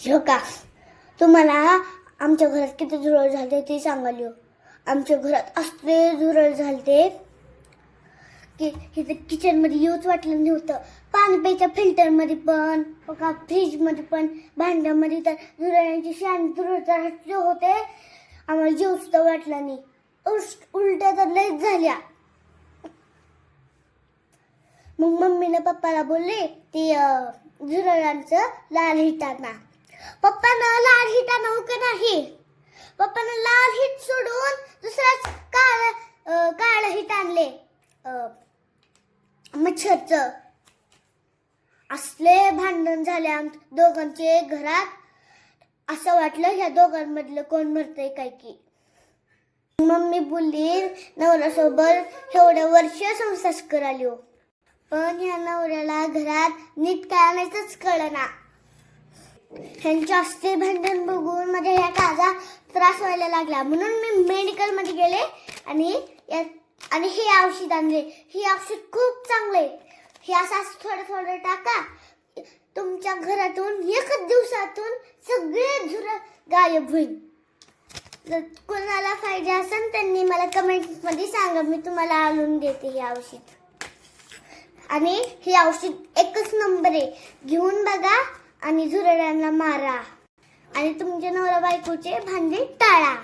हो का, तुम्हाला आमच्या घरात किती झुरळ झाले ते सांगाल. आमच्या घरात असले झुरळ झाले की इथे किचनमध्ये येऊच वाटलं नव्हतं. पाणी प्यायच्या फिल्टरमध्ये पण, बघा फ्रीजमध्ये पण, भांड्यामध्ये तर झुरळांची झुरळ होते. आम्हाला जीव सुद्धा वाटला नाही. उलट्या तर लयच झाल्या. मग मम्मीने पप्पाला बोलले ती झुरळांचं लाल हिट आणा. पप्पानं लाल हिट आणू का नाही? पप्पानं लाल हिट सोडून दुसराच काळं हिट आणले, मच्छरचं. असले भांडण झाले आमच्या दोघांचे घरात. असं वाटलं ह्या दोघांमधलं कोण मरतंय काय की. मम्मी बोलली नवऱ्यासोबत एवढ्या वर्ष संसार कराली, पण ह्या नवऱ्याला घरात नीट काय आणायचंच कळना. ह्यांचे असते भांडण बघून माझ्या ह्या काजा त्रास व्हायला लागला. म्हणून मी मेडिकलमध्ये गेले आणि हे औषध आणले. हे औषध खूप चांगले. हे असं थोडं थोडं टाका, तुमच्या घरातून एकच दिवसातून सगळे झुरळ गायब होईल. जर कोणाला फायदा असेल त्यांनी मला कमेंटमध्ये सांगा, मी तुम्हाला आणून देते हे औषध. आणि हे औषध एकच नंबर आहे, घेऊन बघा आणि झुरळांना मारा आणि तुमच्या नवरा बायकोचे भांडे टाळा.